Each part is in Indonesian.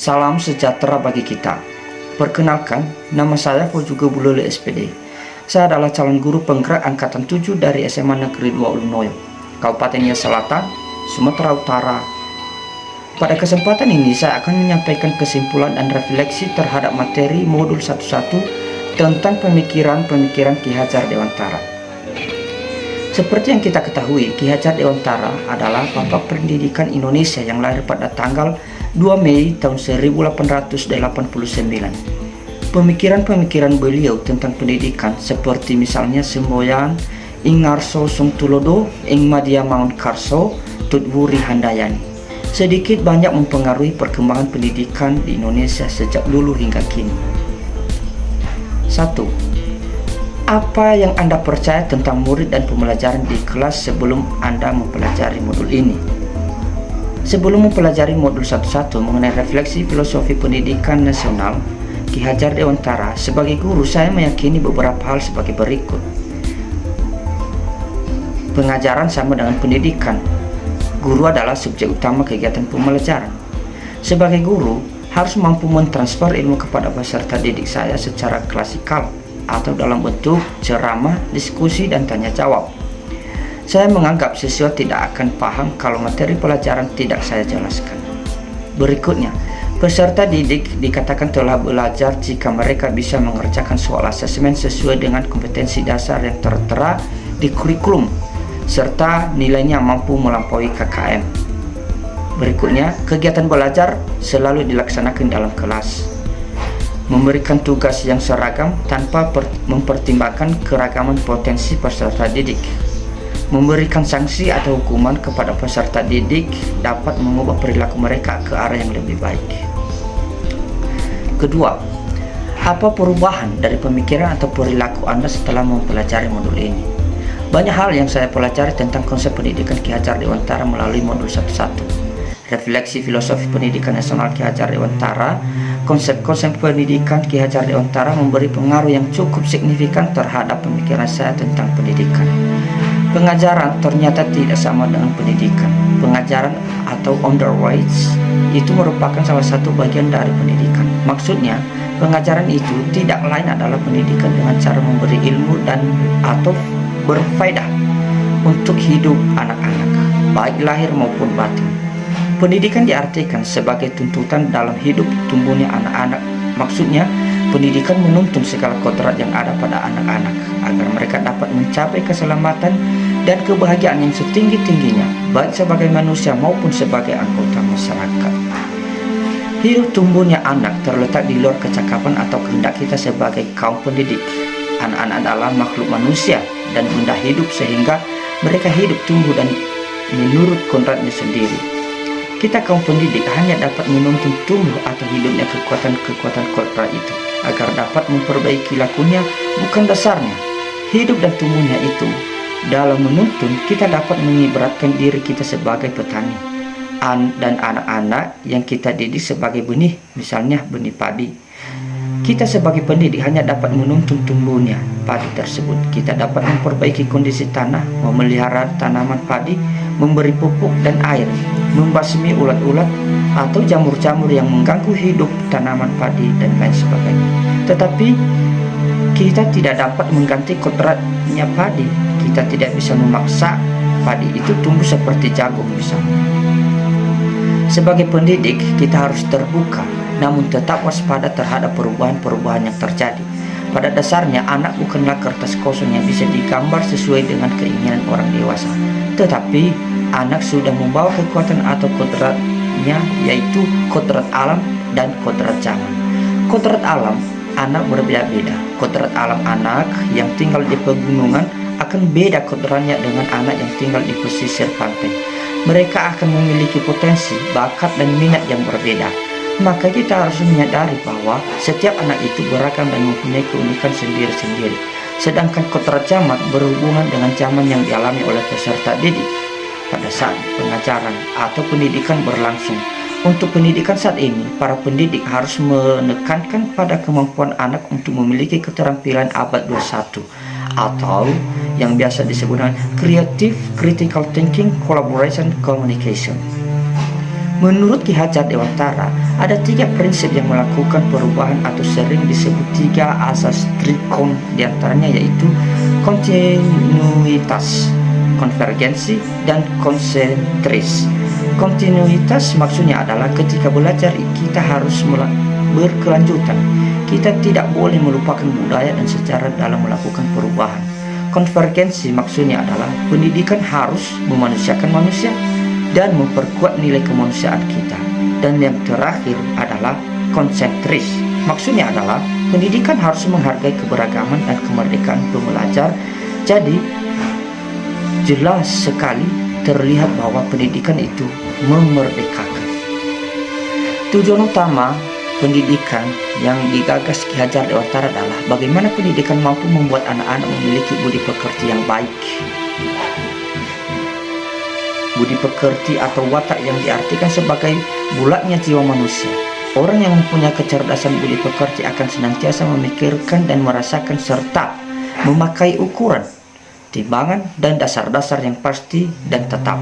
Salam sejahtera bagi kita. Perkenalkan, nama saya Fojugo Bulele SPD. Saya adalah calon guru penggerak angkatan 7 dari SMA Negeri 2 Ulunoyo, Kabupaten Nias Selatan, Sumatera Utara. Pada kesempatan ini saya akan menyampaikan kesimpulan dan refleksi terhadap materi modul 11 tentang pemikiran-pemikiran Ki Hajar Dewantara. Seperti yang kita ketahui, Ki Hajar Dewantara adalah Bapak Pendidikan Indonesia yang lahir pada tanggal 2 Mei tahun 1889. Pemikiran-pemikiran beliau tentang pendidikan seperti misalnya semboyan ing ngarso sung tulodo ing madya maun karso tutwuri handayani sedikit banyak mempengaruhi perkembangan pendidikan di Indonesia sejak dulu hingga kini. 1. Apa yang Anda percaya tentang murid dan pembelajaran di kelas sebelum Anda mempelajari modul ini? Sebelum mempelajari modul 11 mengenai refleksi filosofi pendidikan nasional Ki Hajar Dewantara, sebagai guru saya meyakini beberapa hal sebagai berikut. Pengajaran sama dengan pendidikan. Guru adalah subjek utama kegiatan pembelajaran. Sebagai guru, harus mampu mentransfer ilmu kepada peserta didik saya secara klasikal atau dalam bentuk ceramah, diskusi, dan tanya jawab. Saya menganggap siswa tidak akan paham kalau materi pelajaran tidak saya jelaskan. Berikutnya, peserta didik dikatakan telah belajar jika mereka bisa mengerjakan soal asesmen sesuai dengan kompetensi dasar yang tertera di kurikulum, serta nilainya mampu melampaui KKM. Berikutnya, kegiatan belajar selalu dilaksanakan dalam kelas. Memberikan tugas yang seragam tanpa mempertimbangkan keragaman potensi peserta didik. Memberikan sanksi atau hukuman kepada peserta didik dapat mengubah perilaku mereka ke arah yang lebih baik. Kedua, apa perubahan dari pemikiran atau perilaku Anda setelah mempelajari modul ini? Banyak hal yang saya pelajari tentang konsep pendidikan Ki Hajar Dewantara melalui modul 11. Refleksi filosofi pendidikan nasional Ki Hajar Dewantara. Konsep-konsep pendidikan Ki Hajar Dewantara memberi pengaruh yang cukup signifikan terhadap pemikiran saya tentang pendidikan. Pengajaran ternyata tidak sama dengan pendidikan. Pengajaran atau underwrites itu merupakan salah satu bagian dari pendidikan. Maksudnya, pengajaran itu tidak lain adalah pendidikan dengan cara memberi ilmu dan atau berfaedah untuk hidup anak-anak, baik lahir maupun batin. Pendidikan diartikan sebagai tuntutan dalam hidup tumbuhnya anak-anak. Maksudnya, pendidikan menuntun segala kodrat yang ada pada anak-anak agar mereka dapat mencapai keselamatan dan kebahagiaan yang setinggi-tingginya, baik sebagai manusia maupun sebagai anggota masyarakat. Hidup tumbuhnya anak terletak di luar kecakapan atau kehendak kita sebagai kaum pendidik. Anak-anak adalah makhluk manusia dan benda hidup sehingga mereka hidup tumbuh dan menurut kodratnya sendiri. Kita kaum pendidik hanya dapat menuntun tumbuh atau hidupnya kekuatan-kekuatan kodrat itu agar dapat memperbaiki lakunya, bukan dasarnya. Hidup dan tumbuhnya itu dalam menuntun kita dapat mengibaratkan diri kita sebagai petani dan anak-anak yang kita didik sebagai benih, misalnya benih padi. Kita sebagai pendidik hanya dapat menuntun tumbuhnya padi tersebut. Kita dapat memperbaiki kondisi tanah, memelihara tanaman padi, memberi pupuk dan air, membasmi ulat-ulat atau jamur-jamur yang mengganggu hidup tanaman padi dan lain sebagainya. Tetapi kita tidak dapat mengganti kodratnya padi. Kita tidak bisa memaksa padi itu tumbuh seperti jagung misalnya. Sebagai pendidik, kita harus terbuka, namun tetap waspada terhadap perubahan-perubahan yang terjadi. Pada dasarnya, anak bukanlah kertas kosong yang bisa digambar sesuai dengan keinginan orang dewasa. Tetapi, anak sudah membawa kekuatan atau kodratnya, yaitu kodrat alam dan kodrat zaman. Kodrat alam, anak berbeda-beda. Kodrat alam anak yang tinggal di pegunungan akan beda kodratnya dengan anak yang tinggal di pesisir pantai. Mereka akan memiliki potensi, bakat, dan minat yang berbeda. Maka kita harus menyadari bahwa setiap anak itu beragam dan mempunyai keunikan sendiri-sendiri. Sedangkan kodrat zaman berhubungan dengan zaman yang dialami oleh peserta didik pada saat pengajaran atau pendidikan berlangsung. Untuk pendidikan saat ini, para pendidik harus menekankan pada kemampuan anak untuk memiliki keterampilan abad 21 atau yang biasa disebut dengan Creative Critical Thinking Collaboration Communication. Menurut Ki Hajar Dewantara, ada 3 prinsip yang melakukan perubahan atau sering disebut 3 asas trikon, diantaranya yaitu kontinuitas, konvergensi, dan konsentris. Kontinuitas maksudnya adalah ketika belajar kita harus berkelanjutan. Kita tidak boleh melupakan budaya dan sejarah dalam melakukan perubahan. Konvergensi maksudnya adalah pendidikan harus memanusiakan manusia dan memperkuat nilai kemanusiaan kita. Dan yang terakhir adalah konsentris. Maksudnya adalah pendidikan harus menghargai keberagaman dan kemerdekaan pembelajar. Jadi jelas sekali terlihat bahwa pendidikan itu memerdekakan. Tujuan utama pendidikan yang digagas Ki Hajar Dewantara adalah bagaimana pendidikan mampu membuat anak-anak memiliki budi pekerti yang baik. Budi pekerti atau watak yang diartikan sebagai bulatnya jiwa manusia. Orang yang mempunyai kecerdasan budi pekerti akan senantiasa memikirkan dan merasakan serta memakai ukuran, timbangan, dan dasar-dasar yang pasti dan tetap.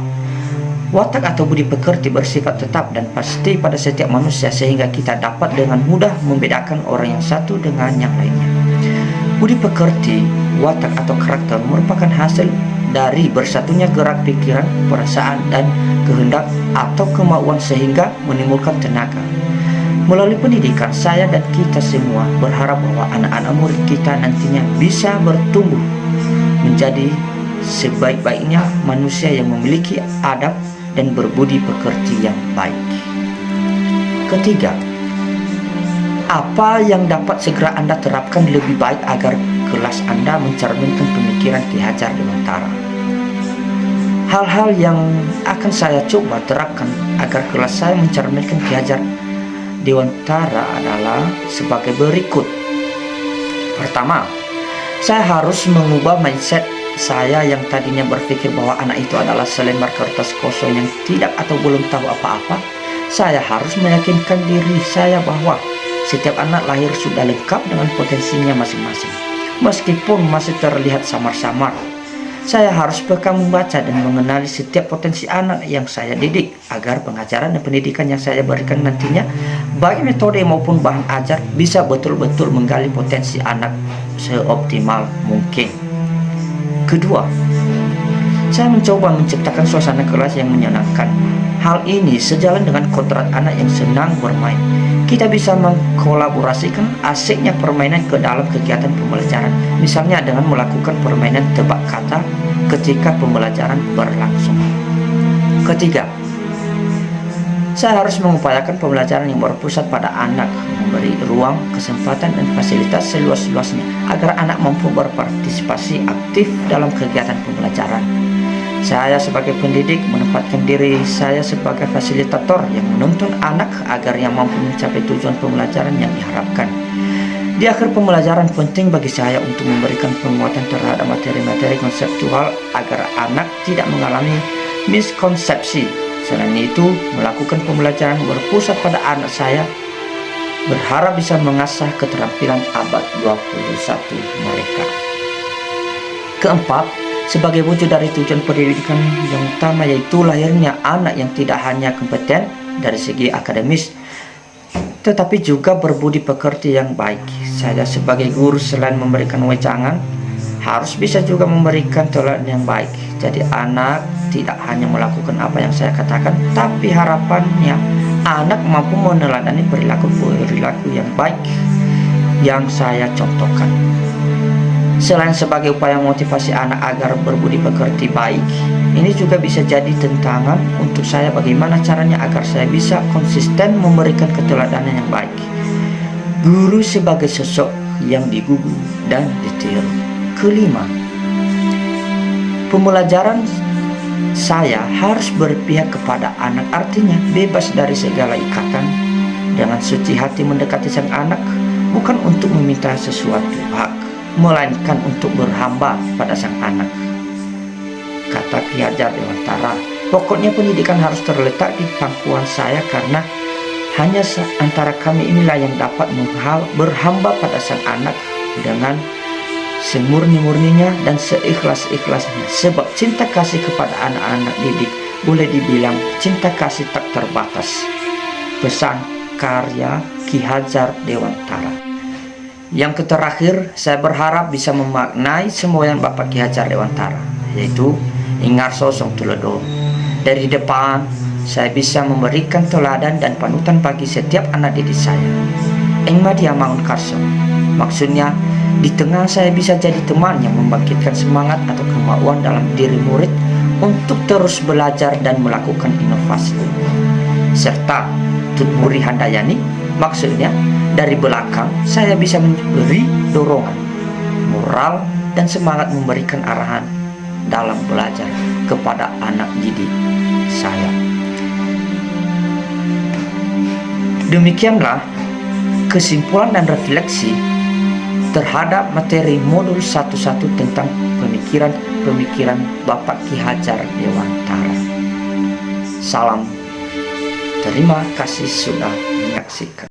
Watak atau budi pekerti bersifat tetap dan pasti pada setiap manusia sehingga kita dapat dengan mudah membedakan orang yang satu dengan yang lainnya. Budi pekerti, watak atau karakter merupakan hasil dari bersatunya gerak pikiran, perasaan, dan kehendak atau kemauan sehingga menimbulkan tenaga. Melalui pendidikan, saya dan kita semua berharap bahwa anak-anak murid kita nantinya bisa bertumbuh menjadi sebaik-baiknya manusia yang memiliki adab dan berbudi pekerti yang baik. Ketiga, apa yang dapat segera Anda terapkan lebih baik agar kelas Anda mencerminkan pemikiran Ki Hajar Dewantara? Hal-hal yang akan saya coba terapkan agar kelas saya mencerminkan Ki Hajar Dewantara adalah sebagai berikut. Pertama, saya harus mengubah mindset saya yang tadinya berpikir bahwa anak itu adalah selembar kertas kosong yang tidak atau belum tahu apa-apa. Saya harus meyakinkan diri saya bahwa setiap anak lahir sudah lengkap dengan potensinya masing-masing. Meskipun masih terlihat samar-samar, saya harus peka membaca dan mengenali setiap potensi anak yang saya didik agar pengajaran dan pendidikan yang saya berikan nantinya, baik metode maupun bahan ajar, bisa betul-betul menggali potensi anak seoptimal mungkin. Kedua, saya mencoba menciptakan suasana kelas yang menyenangkan. Hal ini sejalan dengan kodrat anak yang senang bermain. Kita bisa mengkolaborasikan asiknya permainan ke dalam kegiatan pembelajaran, misalnya dengan melakukan permainan tebak kata ketika pembelajaran berlangsung. Ketiga, saya harus mengupayakan pembelajaran yang berpusat pada anak, memberi ruang, kesempatan, dan fasilitas seluas-luasnya agar anak mampu berpartisipasi aktif dalam kegiatan pembelajaran. Saya sebagai pendidik menempatkan diri saya sebagai fasilitator yang menuntun anak agar ia mampu mencapai tujuan pembelajaran yang diharapkan. Di akhir pembelajaran, penting bagi saya untuk memberikan penguatan terhadap materi-materi konseptual agar anak tidak mengalami miskonsepsi. Selain itu, melakukan pembelajaran berpusat pada anak saya berharap bisa mengasah keterampilan abad 21 mereka. Keempat, sebagai wujud dari tujuan pendidikan yang utama, yaitu lahirnya anak yang tidak hanya kompeten dari segi akademis tetapi juga berbudi pekerti yang baik. Saya sebagai guru selain memberikan wejangan harus bisa juga memberikan teladan yang baik. Jadi anak tidak hanya melakukan apa yang saya katakan, tapi harapannya anak mampu meneladani perilaku yang baik yang saya contohkan. Selain sebagai upaya motivasi anak agar berbudi pekerti baik, ini juga bisa jadi tantangan untuk saya bagaimana caranya agar saya bisa konsisten memberikan keteladanan yang baik. Guru sebagai sosok yang digugu dan ditiru. Kelima, pembelajaran saya harus berpihak kepada anak, artinya bebas dari segala ikatan, dengan suci hati mendekati sang anak, bukan untuk meminta sesuatu hak, melainkan untuk berhamba pada sang anak. Kata Ki Hajar Dewantara, pokoknya pendidikan harus terletak di pangkuan saya karena hanya antara kami inilah yang dapat berhamba pada sang anak dengan semurni-murninya dan seikhlas-ikhlasnya. Sebab cinta kasih kepada anak-anak didik boleh dibilang cinta kasih tak terbatas. Pesan karya Ki Hajar Dewantara. Yang terakhir, saya berharap bisa memaknai semua yang Bapak Ki Hajar Dewantara, yaitu Ingarso Song Tulodo. Dari depan, saya bisa memberikan teladan dan panutan bagi setiap anak didik saya. Eng Madia Mangun Karso, maksudnya di tengah saya bisa jadi teman yang membangkitkan semangat atau kemauan dalam diri murid untuk terus belajar dan melakukan inovasi. Serta Tut Muri Handayani, maksudnya dari belakang saya bisa memberi dorongan, moral, dan semangat memberikan arahan dalam belajar kepada anak didik saya. Demikianlah kesimpulan dan refleksi terhadap materi modul 11 tentang pemikiran Bapak Ki Hajar Dewantara. Salam, terima kasih sudah menyaksikan.